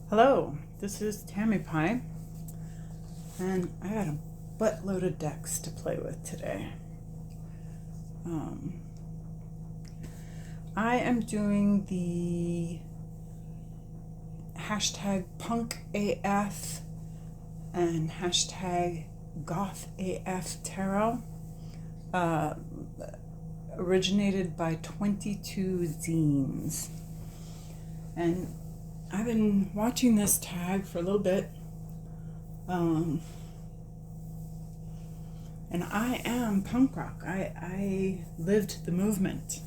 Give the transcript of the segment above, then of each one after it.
Hello, this is Tammy Pie, and I got a buttload of decks to play with today. I am doing the hashtag Punk AF and hashtag Goth AF Tarot, originated by 22 Zines. And I've been watching this tag for a little bit, and I am punk rock. I lived the movement.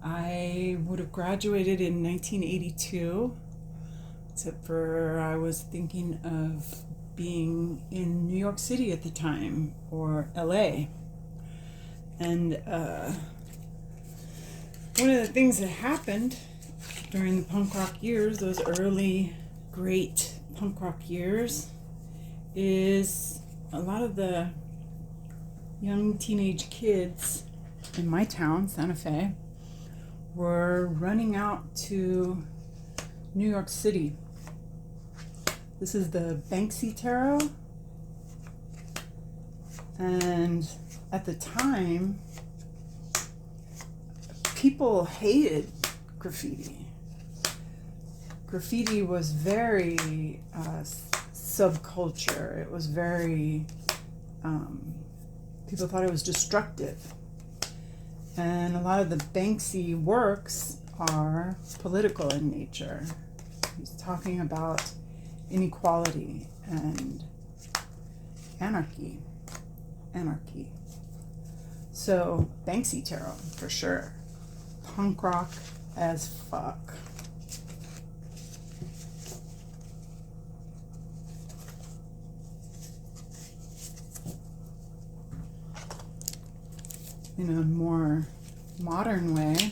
I would have graduated in 1982, except for I was thinking of being in New York City at the time, or LA. And one of the things that happened during the punk rock years, those early great punk rock years, is a lot of the young teenage kids in my town, Santa Fe, were running out to New York City. This is the Banksy tarot, and at the time, people hated graffiti. Graffiti was very subculture. It was very, people thought it was destructive. And a lot of the Banksy works are political in nature. He's talking about inequality and anarchy. So, Banksy tarot, for sure. Punk rock as fuck. In a more modern way,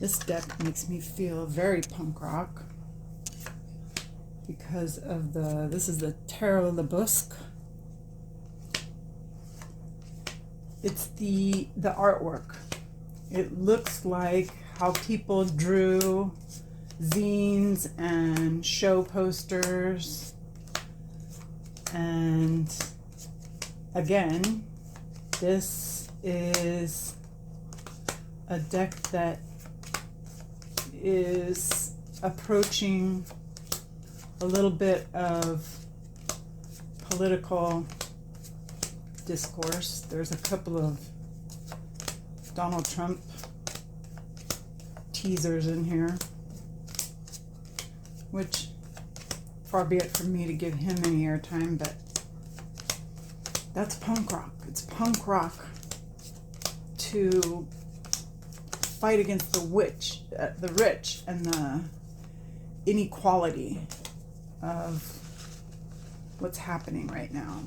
this deck makes me feel very punk rock because of this is the Tarot LeBusque. It's the artwork. It looks like how people drew zines and show posters. And again, this is a deck that is approaching a little bit of political discourse. There's a couple of Donald Trump teasers in here, which far be it from me to give him any airtime, but that's punk rock. It's punk rock to fight against the rich and the inequality of what's happening right now.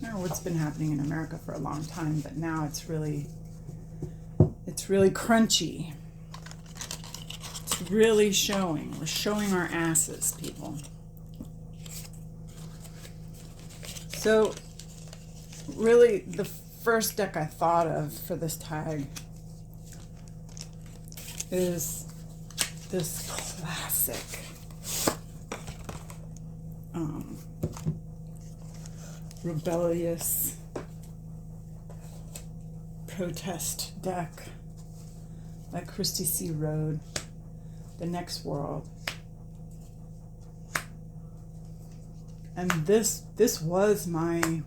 Or what's been happening in America for a long time, but now it's really crunchy. It's really showing. We're showing our asses, people. So, really, the first deck I thought of for this tag is this classic rebellious protest deck by Cristy C. Road, The Next World. And this was my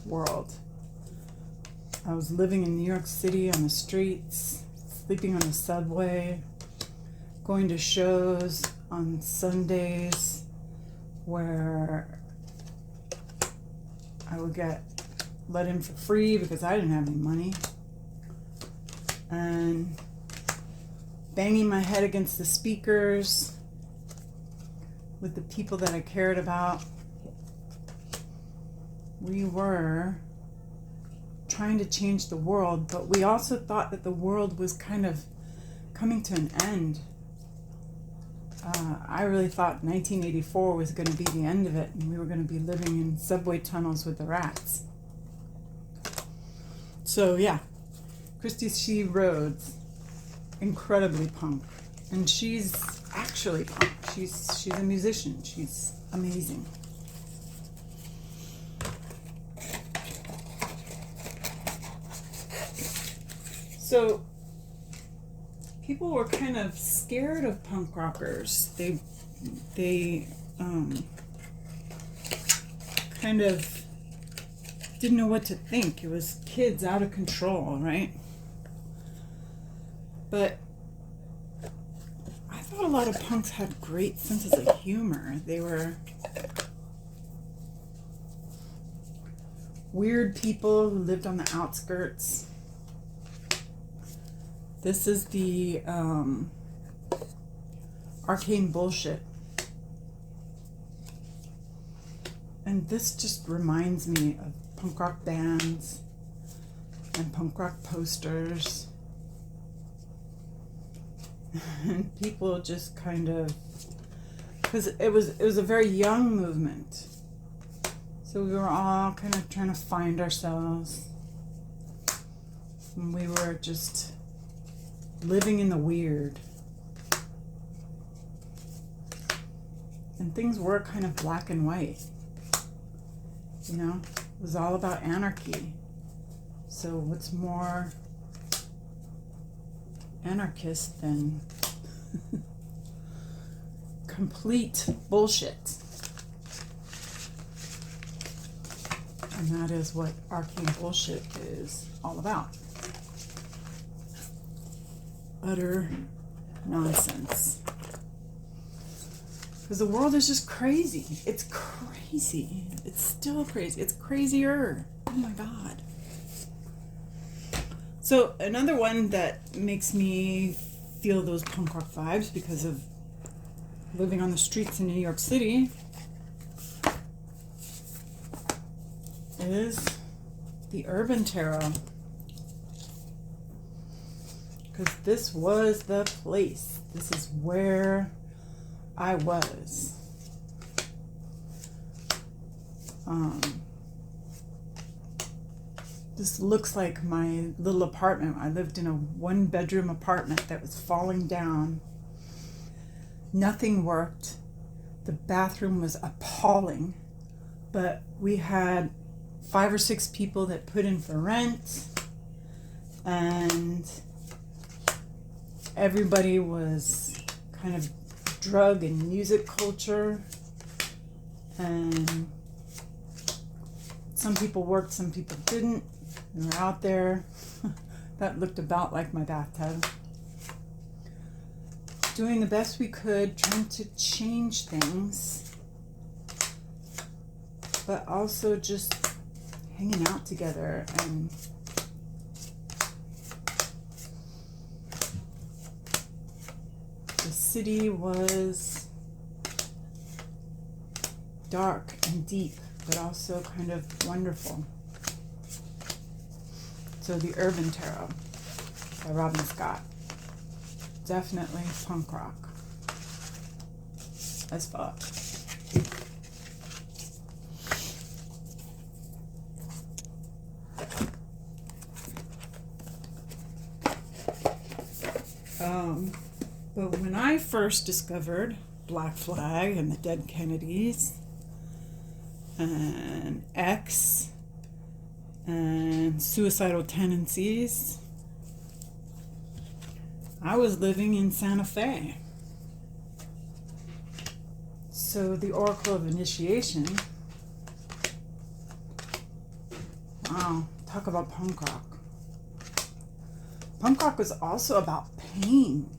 world. I was living in New York City on the streets, sleeping on the subway, going to shows on Sundays where I would get let in for free because I didn't have any money, and banging my head against the speakers with the people that I cared about. We were trying to change the world, but we also thought that the world was kind of coming to an end. I really thought 1984 was going to be the end of it, and we were going to be living in subway tunnels with the rats. So yeah, Cristy C. Rhodes, incredibly punk. And she's actually punk. She's a musician. She's amazing. So people were kind of scared of punk rockers. They kind of didn't know what to think. It was kids out of control, right? But I thought a lot of punks had great senses of humor. They were weird people who lived on the outskirts. This is the Arcane bullshit. And this just reminds me of punk rock bands and punk rock posters. And people just kind of, because it was a very young movement. So we were all kind of trying to find ourselves. And we were just living in the weird. And things were kind of black and white. You know, it was all about anarchy. So what's more anarchist than complete bullshit? And that is what Arcane bullshit is all about. Utter nonsense. Because the world is just crazy. It's crazy. It's still crazy. It's crazier. Oh my God. So another one that makes me feel those punk rock vibes because of living on the streets in New York City is the Urban Tarot. Because this was the place. This is where I was. This looks like my little apartment. I lived in a 1-bedroom apartment that was falling down. Nothing worked. The bathroom was appalling. But we had 5 or 6 people that put in for rent. And everybody was kind of drug and music culture, and some people worked, some people didn't. We were out there. That looked about like my bathtub. Doing the best we could, trying to change things, but also just hanging out together. And the city was dark and deep, but also kind of wonderful. So the Urban Tarot by Robin Scott. Definitely punk rock as fuck. But when I first discovered Black Flag and the Dead Kennedys and X and Suicidal Tendencies, I was living in Santa Fe. So the Oracle of Initiation, wow, talk about punk rock. Punk rock was also about pain.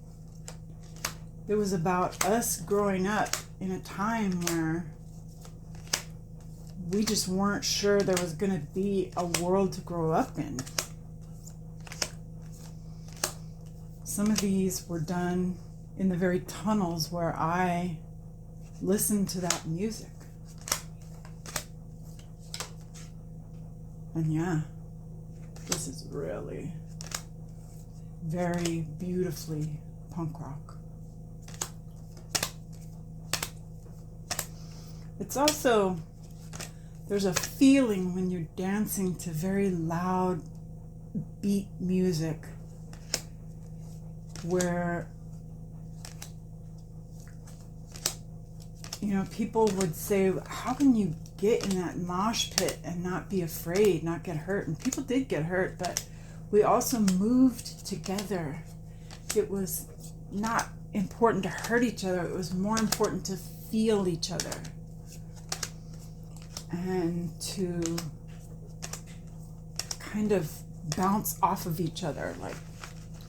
It was about us growing up in a time where we just weren't sure there was going to be a world to grow up in. Some of these were done in the very tunnels where I listened to that music. And yeah, this is really very beautifully punk rock. It's also, there's a feeling when you're dancing to very loud beat music where you know, people would say, how can you get in that mosh pit and not be afraid, not get hurt? And people did get hurt, but we also moved together. It was not important to hurt each other. It was more important to feel each other and to kind of bounce off of each other like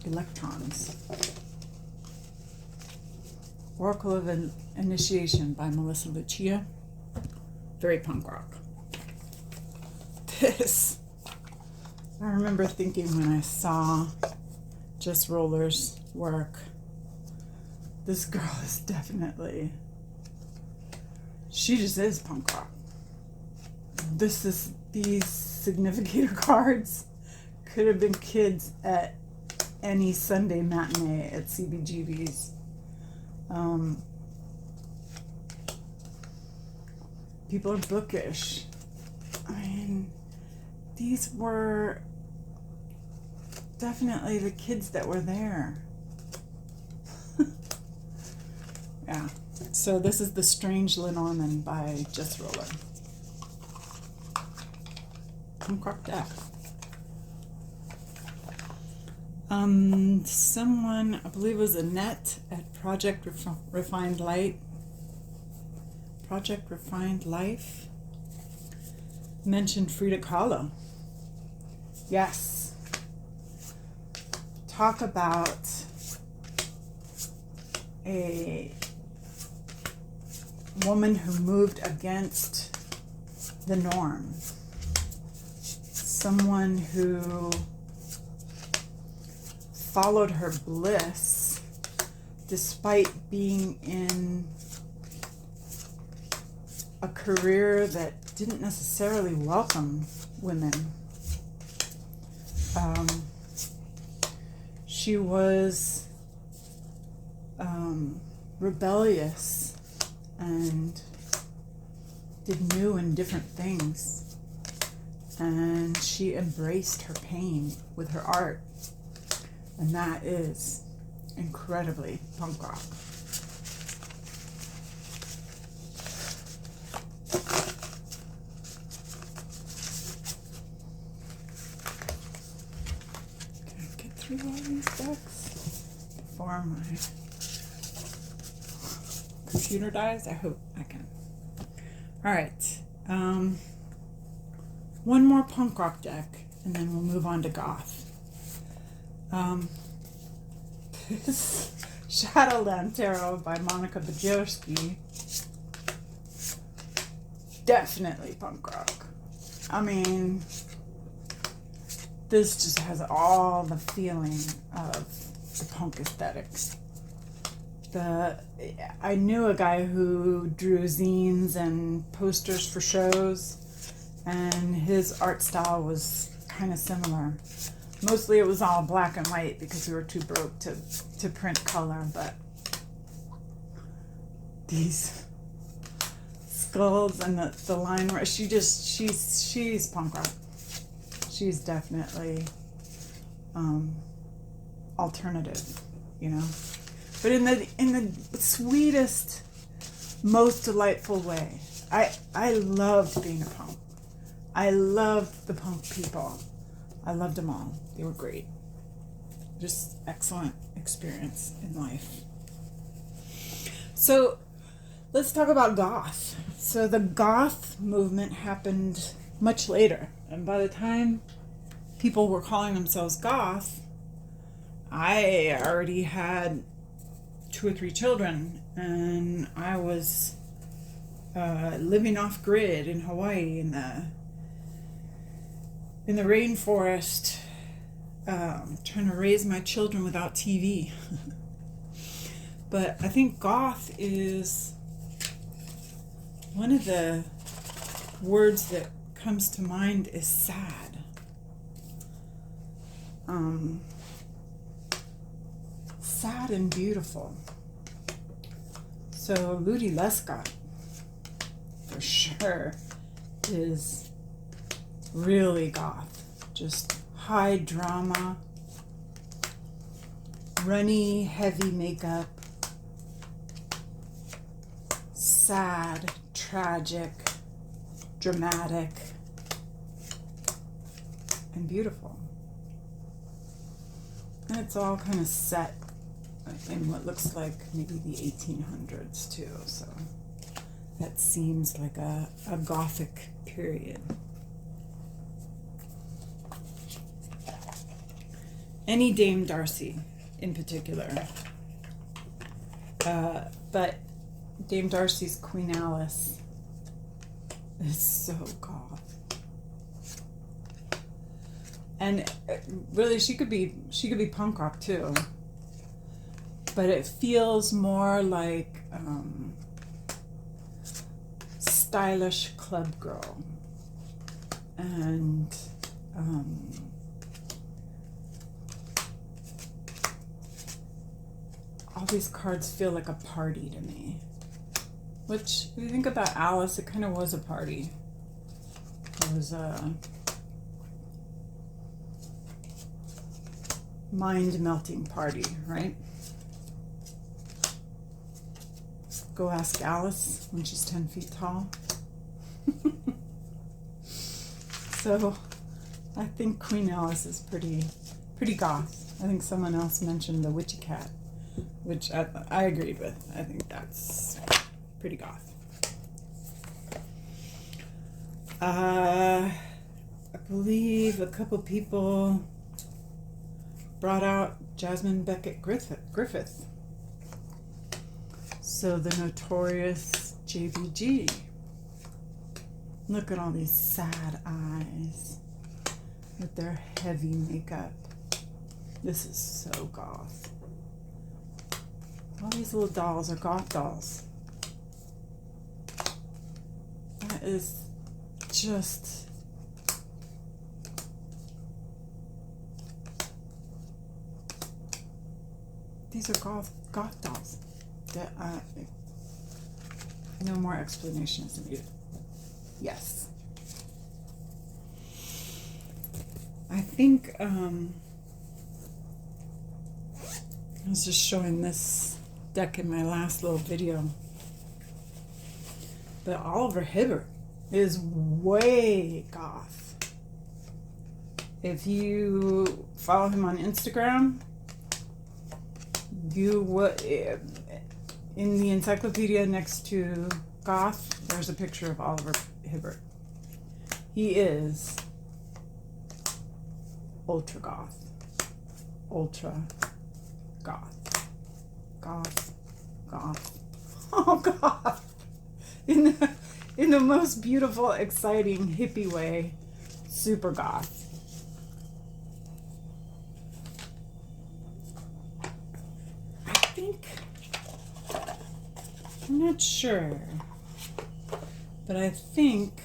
electrons. Oracle of Initiation by Lucia. Very punk rock. This, I remember thinking when I saw Jess Roller's work, this girl is definitely, she just is punk rock. These significator cards could have been kids at any Sunday matinee at CBGB's. People are bookish. I mean, these were definitely the kids that were there. Yeah. So this is The Strange Lenormand by Jess Roller. Punk rock deck. Someone, I believe it was Annette at Project Refined Light. Project Refined Life mentioned Frida Kahlo. Yes. Talk about a woman who moved against the norm. Someone who followed her bliss despite being in a career that didn't necessarily welcome women. She was rebellious and did new and different things. And she embraced her pain with her art. And that is incredibly punk rock. Can I get through all these decks before my computer dies? I hope I can. All right. One more punk rock deck, and then we'll move on to Goth. This Shadowlands Tarot by Bodirski. Definitely punk rock. I mean, this just has all the feeling of the punk aesthetics. I knew a guy who drew zines and posters for shows, and his art style was kind of similar. Mostly it was all black and white because we were too broke to print color, but these skulls and the line where she's punk rock. She's definitely alternative, you know. But in the sweetest, most delightful way. I loved being a punk. I loved the punk people. I loved them all. They were great. Just excellent experience in life. So let's talk about Goth. So the Goth movement happened much later. And by the time people were calling themselves Goth, I already had 2 or 3 children, and I was living off grid in Hawaii in the rainforest, trying to raise my children without TV. But I think Goth is one of the words that comes to mind is sad. Sad and beautiful. So Ludy Lescot, for sure, is really goth. Just high drama, runny, heavy makeup, sad, tragic, dramatic, and beautiful. And it's all kind of set in what looks like maybe the 1800s too, so that seems like a Gothic period. Any Dame Darcy in particular, but Dame Darcy's Queen Alice is so goth. And really, she could be punk rock too, but it feels more like stylish club girl, and all these cards feel like a party to me. Which, if you think about Alice, it kind of was a party. It was a mind-melting party, right? Go ask Alice when she's 10 feet tall. So, I think Queen Alice is pretty goth. I think someone else mentioned the Witchy Cat, which I agreed with. I think that's pretty goth. I believe a couple people brought out Jasmine Beckett Griffith. So the Notorious JBG. Look at all these sad eyes with their heavy makeup. This is so goth. All these little dolls are goth dolls. That is just... These are goth dolls. That no more explanations needed. Yes. I think I was just showing this deck in my last little video. But Oliver Hibert is way goth. If you follow him on Instagram, you would, in the encyclopedia next to goth, there's a picture of Oliver Hibert. He is ultra goth. Ultra goth. Goth. Goth. Oh, goth. In the most beautiful, exciting, hippie way. Super goth. I'm not sure, but I think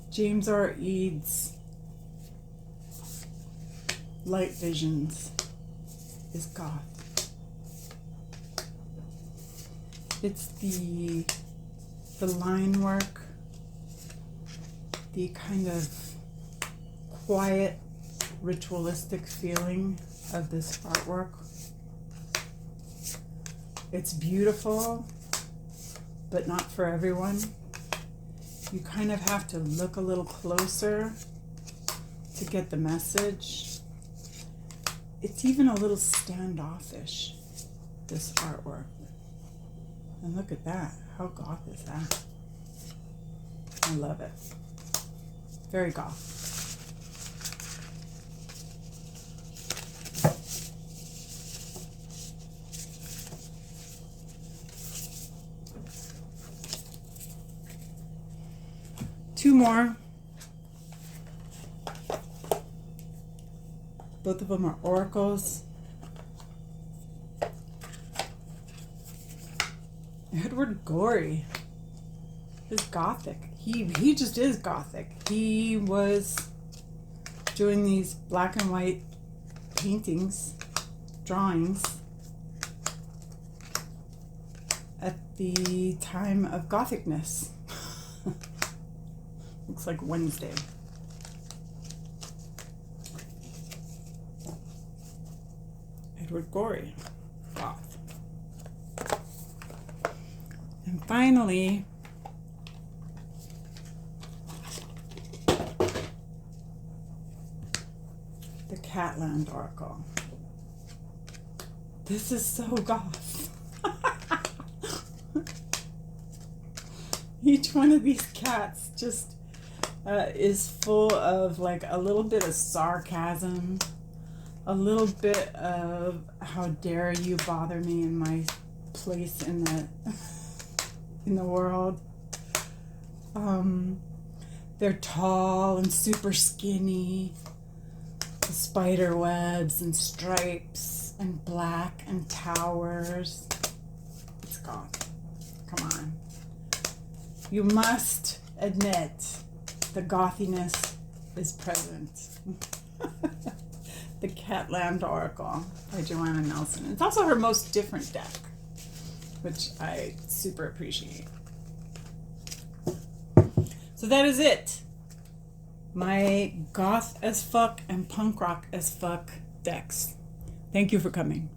James R. Eads' Light Visions is goth. It's the line work, the kind of quiet, ritualistic feeling of this artwork. It's beautiful, but not for everyone. You kind of have to look a little closer to get the message. It's even a little standoffish, this artwork. And look at that. How goth is that? I love it. Very goth. Two more. Both of them are oracles. Edward Gorey is gothic. He just is gothic. He was doing these black and white paintings, drawings at the time of gothicness. Looks like Wednesday. Edward Gorey, goth. And finally, the Catland Oracle. This is so goth. Each one of these cats just is full of like a little bit of sarcasm, a little bit of how dare you bother me in my place in the in the world. They're tall and super skinny, with spider webs and stripes and black and towers. It's goth. Come on. You must admit the gothiness is present. The Catland Oracle by Joanna Nelson. It's also her most different deck, which I super appreciate. So that is it. My goth as fuck and punk rock as fuck decks. Thank you for coming.